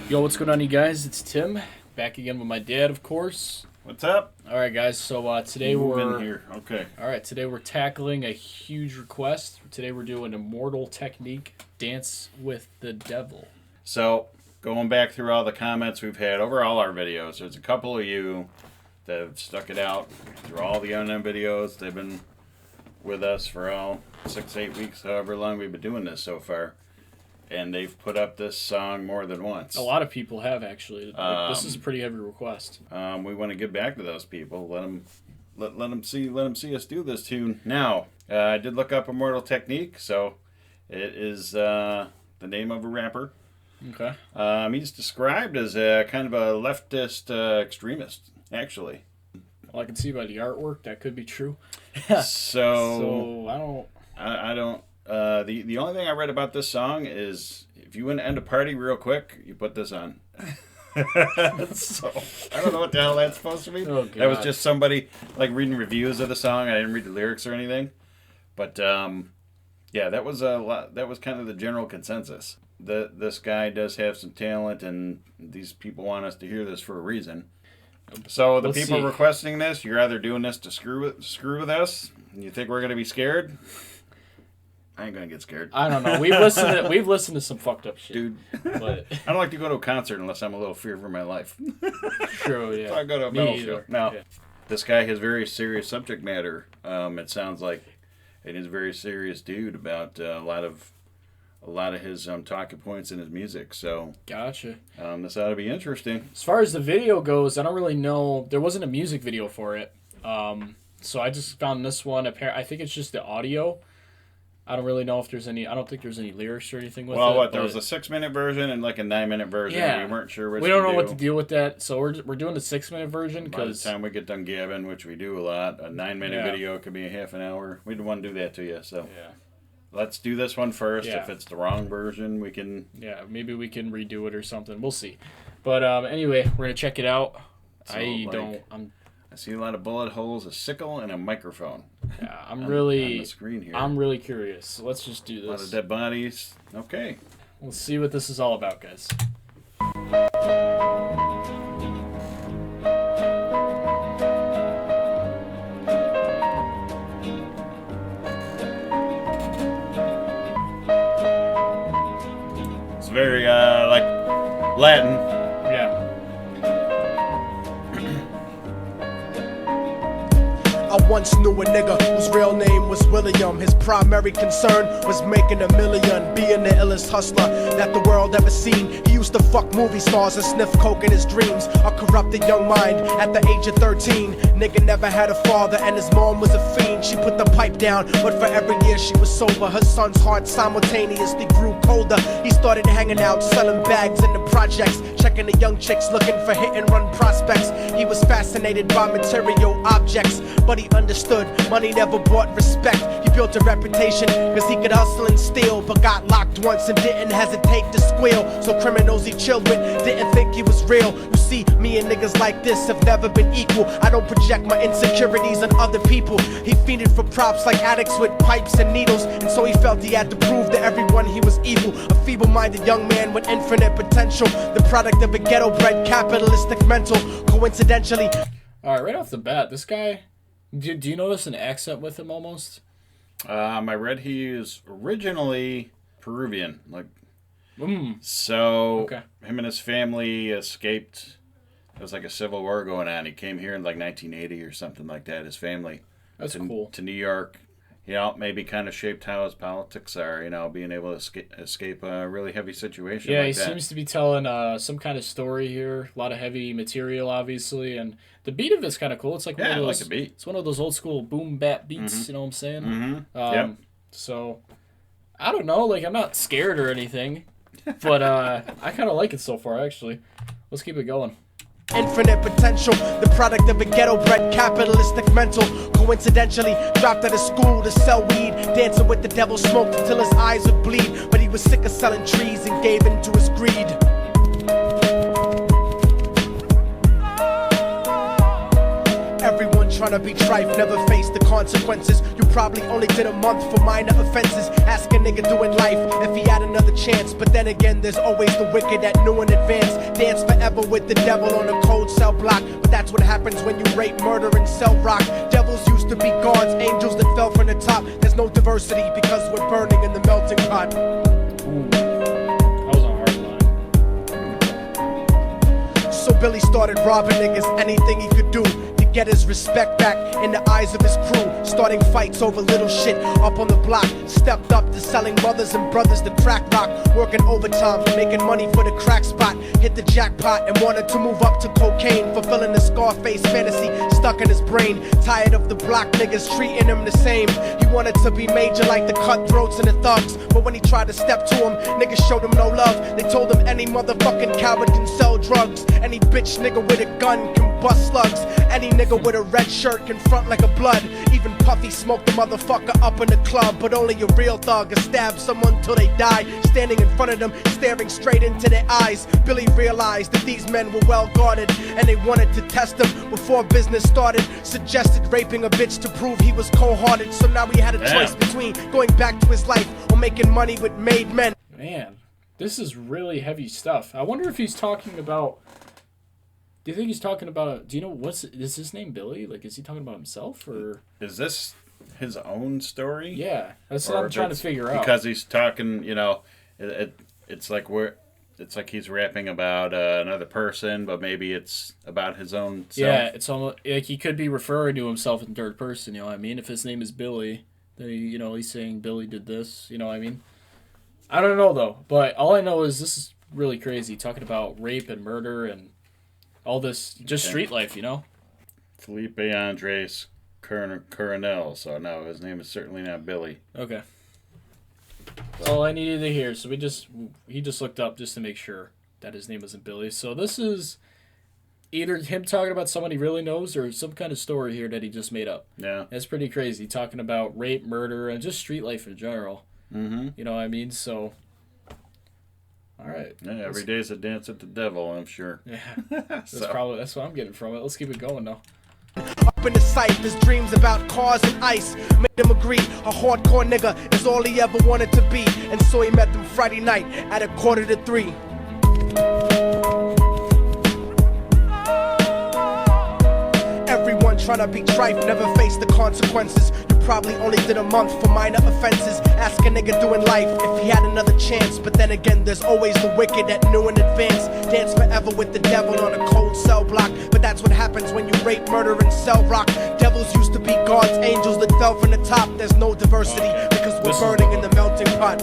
Yo, what's going on, you guys? It's Tim, back again with my dad, of course. What's up? All right, guys. So today Move in here. Okay. All right, today we're tackling a huge request. Today we're doing Immortal technique, Dance with the Devil. So going back through all the comments we've had over all our videos, there's a couple of you that have stuck it out through all the NM videos. They've been with us for all 6-8 weeks, however long we've been doing this so far. And they've put up this song more than once. A lot of people have, actually. This is a pretty heavy request. We want to give back to those people. Let them see us do this tune. Now, I did look up Immortal Technique, so it is the name of a rapper. Okay. He's described as a kind of a leftist extremist, actually. Well, I can see by the artwork that could be true. So I don't. The only thing I read about this song is if you want to end a party real quick, you put this on. So I don't know what the hell that's supposed to mean. Oh, God. That was just somebody like reading reviews of the song. I didn't read the lyrics or anything, but yeah, that was a lot. That was kind of the general consensus. This guy does have some talent, and these people want us to hear this for a reason. So the people requesting this, you're either doing this to screw with us, and you think we're gonna be scared. I ain't gonna get scared. I don't know. We've listened to some fucked up shit, dude. But I don't like to go to a concert unless I'm a little fear for my life. True, yeah. So I go to a metal show. Now, This guy has very serious subject matter. It sounds like it is a very serious dude about a lot of his talking points in his music. So gotcha. This ought to be interesting. As far as the video goes, I don't really know. There wasn't a music video for it, so I just found this one. I think it's just the audio. I don't really know if there's any. I don't think there's any lyrics or anything with it. Well, there was a 6-minute version and like a 9-minute version. Yeah. We weren't sure which. We don't know what to deal with that, so we're doing the 6-minute version By the because time we get done gabbing, which we do a lot, a 9-minute video could be a half an hour. We didn't want to do that to you, so let's do this one first. Yeah. If it's the wrong version, we can. Yeah, maybe we can redo it or something. We'll see. But anyway, we're gonna check it out. So, I see a lot of bullet holes, a sickle, and a microphone. Yeah, on the screen here. I'm really curious. So let's just do this. A lot of dead bodies. Okay. Let's see what this is all about, guys. It's very like Latin. Yeah. I once knew a nigga whose real name was William. His primary concern was making $1 million, being the illest hustler that the world ever seen. He used to fuck movie stars and sniff coke in his dreams. A corrupted young mind at the age of 13. Nigga never had a father and his mom was a fiend. She put the pipe down, but for every year she was sober, her son's heart simultaneously grew colder. He started hanging out, selling bags in the projects, checking the young chicks looking for hit-and-run prospects. He was fascinated by material objects, but he understood money never bought respect. He built a reputation cause he could hustle and steal, but got locked once and didn't hesitate to squeal. So criminals he chilled with didn't think he was real. You see, me and niggas like this have never been equal. I don't project my insecurities on other people. He fiended for props like addicts with pipes and needles, and so he felt he had to prove to everyone he was evil. A feeble-minded young man with infinite potential, the product of a ghetto-bred capitalistic mental. Coincidentally, Alright, right off the bat, this guy, do you notice an accent with him almost? I read he is originally Peruvian, so Okay. him and his family escaped. There was like a civil war going on. He came here in like 1980 or something like that. His family Cool. to New York. Maybe kind of shaped how his politics are. Being able to escape a really heavy situation. Yeah, like he that. seems to be telling some kind of story here. A lot of heavy material, obviously, and the beat of it's kind of cool. It's like one of those, I like the beat. It's one of those old school boom bap beats. Mm-hmm. You know what I'm saying? Mm-hmm. Yep. So I don't know. I'm not scared or anything, but I kind of like it so far. Actually, let's keep it going. infinite potential, the product of a ghetto-bred capitalistic mental. Coincidentally, dropped out of school to sell weed, dancing with the devil, smoked until his eyes would bleed. But he was sick of selling trees and gave in to his greed. Everyone trying to be trife never face the consequences. You probably only did a month for minor offenses. Ask a nigga doing life if he had another chance. But then again, there's always the wicked that knew in advance. Dance forever with the devil on a cold cell block. But that's what happens when you rape, murder, and sell rock. Devils used to be gods, angels that fell from the top. There's no diversity because we're burning in the melting pot. Ooh, that was a hard line. So Billy started robbing niggas, anything he could do to get his respect back in the eyes of his crew. Starting fights over little shit up on the block. Stepped up to selling mothers and brothers the crack rock. Working overtime, making money for the crack spot. Hit the jackpot and wanted to move up to cocaine. Fulfilling the Scarface fantasy stuck in his brain. Tired of the block niggas treating him the same. He wanted to be major like the cutthroats and the thugs. But when he tried to step to him, niggas showed him no love. They told him any motherfucking coward can sell drugs. Any bitch nigga with a gun can bust slugs. Any nigga with a red shirt can front like a blood. Even Puffy smoked the motherfucker up in the club. But only a real thug can stab someone till they die. Standing in front of them, staring straight into their eyes. Billy realized that these men were well guarded, and they wanted to test him before business started. Suggested raping a bitch to prove he was cold-hearted. So now he had a choice between going back to his life or making money with made men. Man, this is really heavy stuff. I wonder if he's talking about... Do you think he's talking about... Do you know is his name Billy? Like, is he talking about himself, or... Is this his own story? Yeah, that's what I'm trying to figure out. Because he's talking, it's like he's rapping about another person, but maybe it's about his own self. Yeah, it's almost like he could be referring to himself in third person, you know what I mean? If his name is Billy, then he's saying Billy did this, you know what I mean? I don't know, though, but all I know is this is really crazy, talking about rape and murder and all this, just street life, you know? Felipe Andres Coronel, so no, his name is certainly not Billy. Okay. That's all I needed to hear, so he just looked up just to make sure that his name wasn't Billy. So this is either him talking about someone he really knows or some kind of story here that he just made up. Yeah. It's pretty crazy, talking about rape, murder, and just street life in general. Mm-hmm. You know what I mean? So... All right. Yeah, every day's a dance at the devil, I'm sure. Yeah. That's what I'm getting from it. Let's keep it going, though. Up in the sight, his dreams about cars and ice made him agree a hardcore nigga is all he ever wanted to be. And so he met them Friday night at 2:45. Everyone trying to be trife never faced the consequences. You probably only did a month for minor offenses. Ask a nigga doing life if he had another chance. But then again, there's always the wicked that knew in advance. Dance forever with the devil on a cold cell block. But that's what happens when you rape, murder, and sell rock. Devils used to be gods, angels that fell from the top. There's no diversity because we're burning in the melting pot.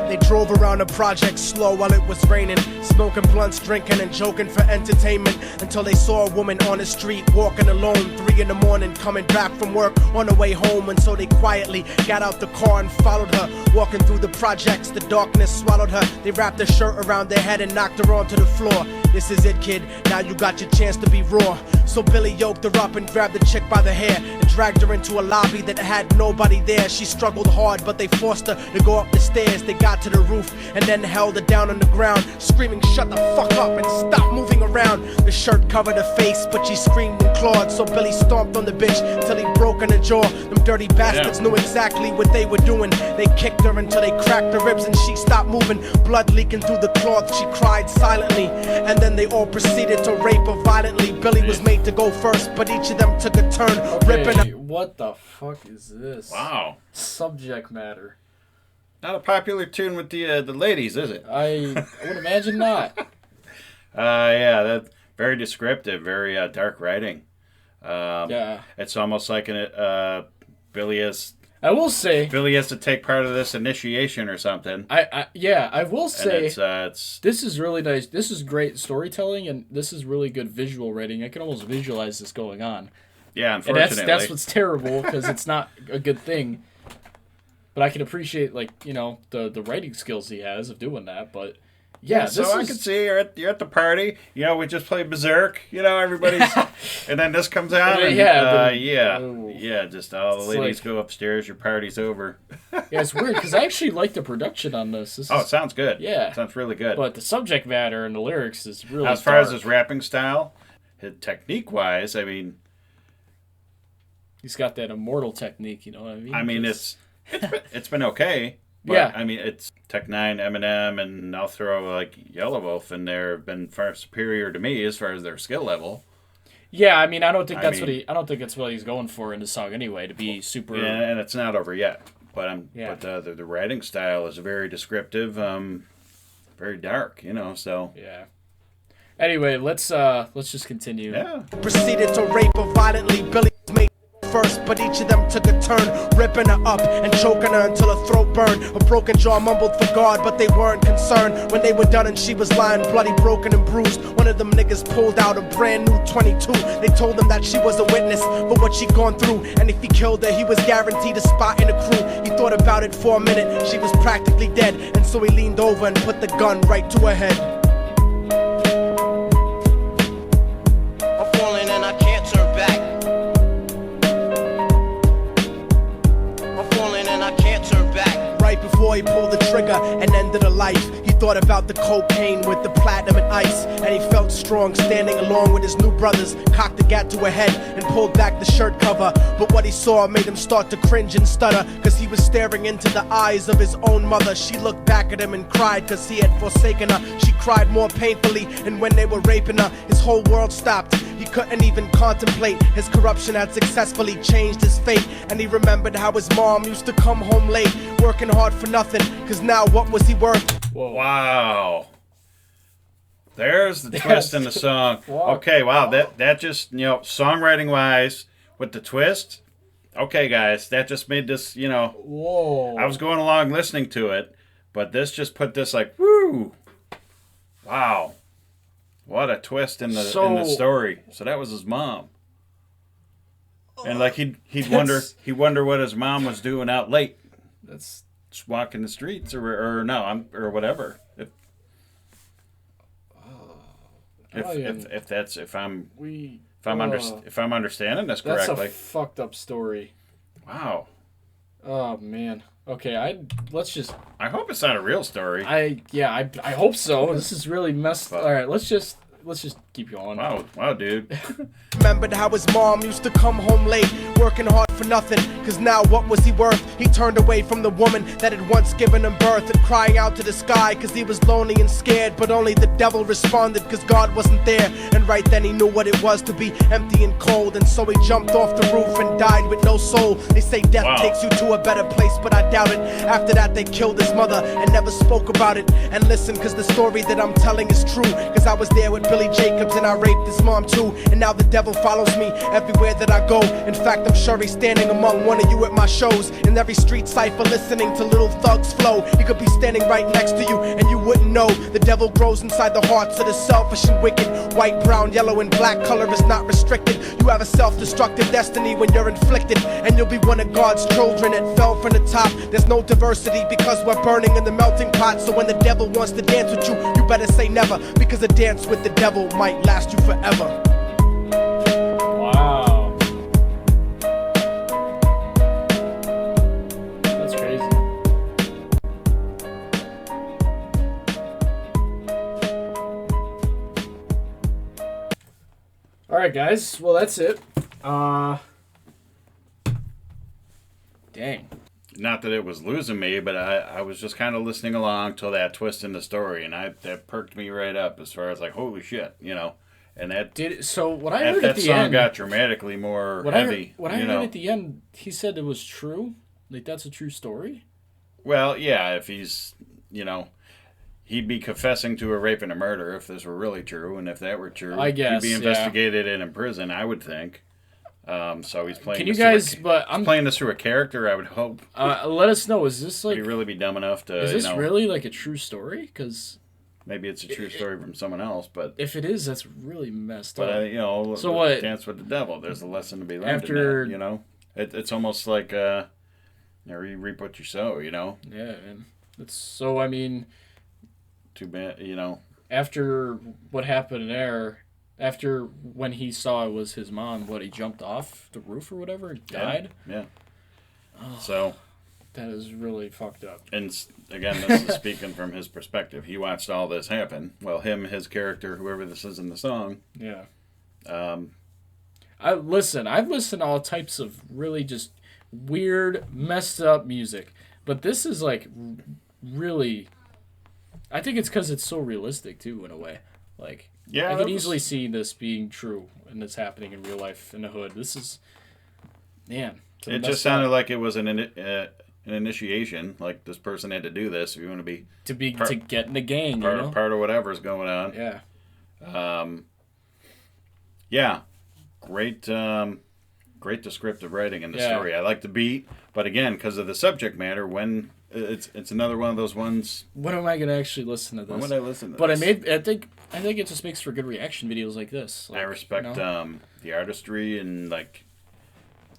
They drove around the project slow while it was raining, smoking blunts, drinking and joking for entertainment, until they saw a woman on the street walking alone, 3 in the morning, coming back from work on her way home. And so they quietly got out the car and followed her, walking through the projects. The darkness swallowed her. They wrapped her shirt around their head and knocked her onto the floor. This is it, kid, now you got your chance to be raw. So Billy yoked her up and grabbed the chick by the hair and dragged her into a lobby that had nobody there. She struggled hard, but they forced her to go up the stairs. They got to the roof and then held her down on the ground, screaming, "Shut the fuck up and stop moving around." The shirt covered her face, but she screamed and clawed. So Billy stomped on the bitch till he broke in her jaw. Them dirty bastards knew exactly what they were doing. They kicked her until they cracked her ribs and she stopped moving. Blood leaking through the cloth, she cried silently. And then they all proceeded to rape her violently. Billy was made to go first, but each of them took a turn, ripping her. What the fuck is this? Wow. Subject matter. Not a popular tune with the ladies, is it? I would imagine not. Yeah, that's very descriptive, very dark writing. Yeah. It's almost like Billy has to take part of this initiation or something. I will say it's this is really nice. This is great storytelling, and this is really good visual writing. I can almost visualize this going on. Yeah, unfortunately. And that's what's terrible, because it's not a good thing. But I can appreciate, the writing skills he has of doing that. But yeah, I can see you're at the party. We just played Berserk. Everybody's, and then this comes out. And, just all the ladies go upstairs. Your party's over. Yeah, it's weird because I actually like the production on this. It sounds good. Yeah, it sounds really good. But the subject matter and the lyrics is really as far as his rapping style. technique-wise, I mean, He's got that Immortal technique, you know what I mean? it's been okay. But, Yeah. I mean, it's Tech Nine, Eminem, and I'll throw like Yellow Wolf in there have been far superior to me as far as their skill level. Yeah, I mean, I don't think that's what he's going for in the song anyway, to be super. Yeah, and it's not over yet. But Yeah. the writing style is very descriptive, very dark, you know. So Yeah. Anyway, let's just continue. yeah, Proceeded to rape her violently. Billy was made first, but each of them took a turn, ripping her up and choking her until her throat burned. Her broken jaw mumbled for God, but they weren't concerned. When they were done and she was lying bloody, broken and bruised, one of them niggas pulled out a brand new 22. They told him that she was a witness for what she'd gone through, and if he killed her, he was guaranteed a spot in the crew. He thought about it for a minute, she was practically dead, and so he leaned over and put the gun right to her head. I'm falling and I can't turn back. I'm falling and I can't turn back. Right before he pulled the trigger and ended her life, he thought about the cocaine with the platinum and ice, and he felt strong standing along with his new brothers, cocked the gat to her head and pulled back the shirt cover. But what he saw made him start to cringe and stutter, cause he was staring into the eyes of his own mother. She looked back at him and cried cause he had forsaken her. She cried more painfully, and when they were raping her, his whole world stopped. He couldn't even contemplate. His corruption had successfully changed his fate, and he remembered how his mom used to come home late, working hard for nothing, cause now what was he worth? Whoa. wow. There's the twist in the song. Wow. Okay, wow, that just, you know, songwriting wise with the twist. Okay, guys, that just made this, you know, Whoa. I was going along listening to it, but this just put this like, woo, wow, what a twist in the story. So that was his mom, and like he'd wonder what his mom was doing out late, That's just walking the streets or whatever. If I'm understanding this that's correctly. a fucked up story. Wow. Oh man. Okay, let's just I hope it's not a real story. I hope so. This is really messed. All right, let's just keep going. Wow, dude. Remembered how his mom used to come home late, working hard for nothing, cause now what was he worth? He turned away from the woman that had once given him birth, and crying out to the sky cause he was lonely and scared, but only the devil responded cause God wasn't there. And right then he knew what it was to be empty and cold, and so he jumped off the roof and died with no soul. They say death takes you to a better place, but I doubt it. After that they killed his mother and never spoke about it. And listen, cause the story that I'm telling is true, cause I was there with Billy Jacobs and I raped his mom too. And now the devil follows me everywhere that I go. In fact, I'm sure he's standing among one of you at my shows, in every street cipher listening to Little Thug's flow. He could be standing right next to you and you wouldn't know. The devil grows inside the hearts of the selfish and wicked. White, brown, yellow, and black color is not restricted. You have a self-destructive destiny when you're inflicted, and you'll be one of God's children that fell from the top. There's no diversity because we're burning in the melting pot. So when the devil wants to dance with you, you better say never, because a dance with the devil might last you forever. Wow. That's crazy. All right, guys. Well, that's it. Dang. Not that it was losing me, but I was just kind of listening along till that twist in the story, and that perked me right up as far as like, holy shit, you know. And that what I heard at that the song end got dramatically more heavy. What I heard at the end, he said it was true. Like that's a true story. Well, yeah, if he's, you know, he'd be confessing to a rape and a murder if this were really true, and if that were true, I guess, he'd be investigated and in prison, I would think. So he's playing. Can you guys? I'm playing this through a character. I would hope. Let us know. Is this like? Would he really be dumb enough to? Is this really like a true story? Because maybe it's a true story from someone else, but if it is, that's really messed up. But you know, so what? Dance with the devil. There's a lesson to be learned in that, you know, it's almost like you reap what you sow. You know. Yeah, man. It's so. I mean, too bad. You know. After what happened there. After when he saw it was his mom, he jumped off the roof or whatever and died? Yeah. Oh, so. That is really fucked up. And again, this is speaking from his perspective. He watched all this happen. Well, his character, whoever this is in the song. Yeah. I've listened to all types of really just weird, messed up music, but this is like really. I think it's because it's so realistic too, in a way. Like, Yeah, I that could was- easily see this being true and this happening in real life in the hood. This is, man. It just sounded like it was an initiation. Like this person had to do this if you want to be to get in the gang, part, you know? part of whatever's going on. Yeah. Yeah, great descriptive writing in the Yeah. story. I like the beat, but again, because of the subject matter, it's another one of those ones. When am I gonna actually listen to this? When would I listen to But this? I think it just makes for good reaction videos like this. Like, I respect you know? the artistry and like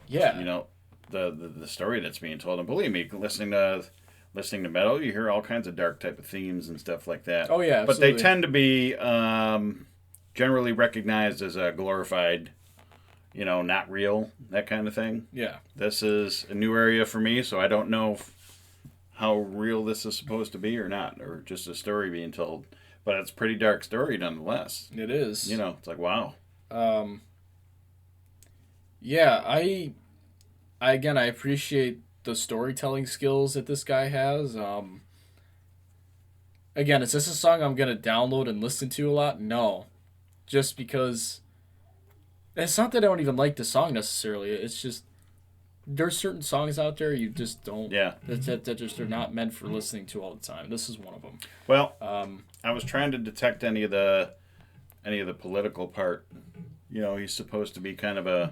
Yeah. you know the story that's being told. And believe me, listening to metal, you hear all kinds of dark type of themes and stuff like that. Oh yeah. But they absolutely. tend to be generally recognized as a glorified, not real, that kind of thing. Yeah. This is a new area for me, so I don't know how real this is supposed to be or not, or just a story being told. But it's a pretty dark story nonetheless. It is. It's like, wow. Yeah, I appreciate the storytelling skills that this guy has. Again, is this a song I'm gonna download and listen to a lot? No, just because it's not that I don't even like the song necessarily. It's just there's certain songs out there you just don't. Yeah. That just are not meant for listening to all the time. This is one of them. Well, I was trying to detect any of the political part. He's supposed to be kind of an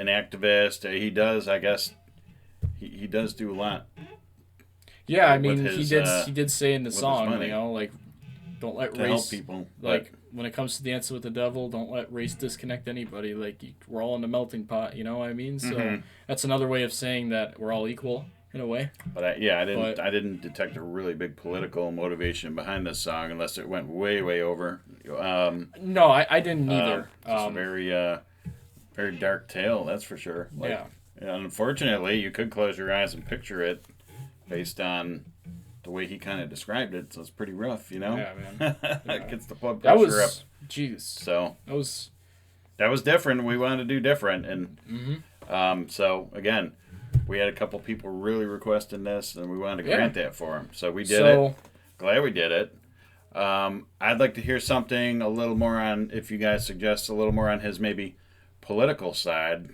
activist. He does, I guess. He does do a lot. Yeah, I With mean, his, he did say in the his song, money. like, don't let To race help people. like when it comes to dancing with the devil, don't let race disconnect anybody. Like we're all in the melting pot, you know what I mean? So that's another way of saying that we're all equal in a way. But I didn't detect a really big political motivation behind this song unless it went way over. No, I didn't either. Just a very dark tale, that's for sure. Yeah. And unfortunately, you could close your eyes and picture it based on the way he kind of described it. So it's pretty rough, Yeah, man. It gets the blood That pressure up. was jeez. So That was different. We wanted to do different, and so again, we had a couple people really requesting this, and we wanted to grant that for them. So we did it. Glad we did it. I'd like to hear something a little more on, if you guys suggest a little more on his maybe political side,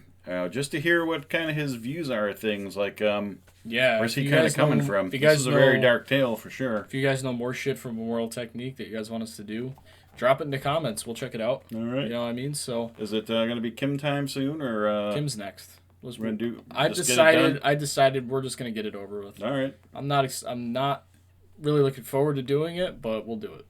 just to hear what kind of his views are of things. Like, where's he kind of coming from? This is a very dark tale for sure. If you guys know more shit from Immortal Technique that you guys want us to do, drop it in the comments. We'll check it out. All right. You know what I mean? So is it going to be Kim time soon, or Kim's next. we're gonna do? I just get it done? decided we're just gonna get it over with. All right. I'm not really looking forward to doing it, but we'll do it.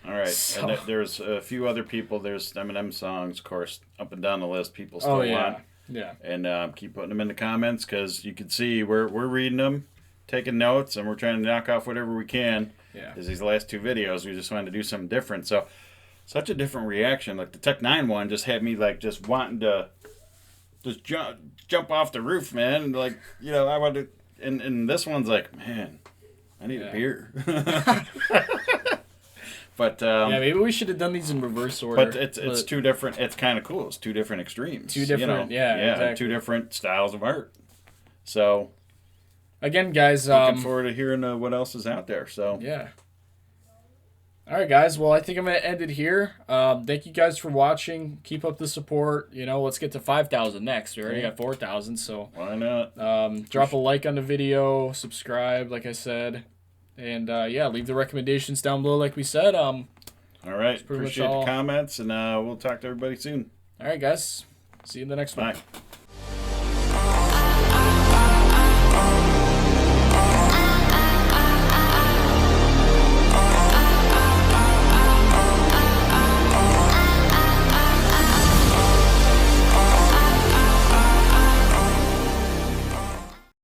All right. So- And there's a few other people. There's Eminem songs, of course, up and down the list. People still want. Yeah. And keep putting them in the comments because you can see we're reading them, taking notes, and we're trying to knock off whatever we can. Yeah. Because these last two videos, we just wanted to do something different. So, such a different reaction. Like the Tech 9 one just had me like just wanting to just jump off the roof, man. And like, I wanted to, and this one's like, man, I need a beer. But Maybe we should have done these in reverse order. But it's two different. It's kind of cool. It's two different extremes. Two different, exactly. Two different styles of art. So again, guys, looking forward to hearing what else is out there. So yeah. All right, guys. Well, I think I'm gonna end it here. Thank you guys for watching. Keep up the support. Let's get to 5,000 next. We already got 4,000, so why not? drop a like on the video, subscribe, like I said. And, leave the recommendations down below like we said. All right. pretty much Appreciate all. the comments, and we'll talk to everybody soon. All right, guys. See you in the next one. Bye.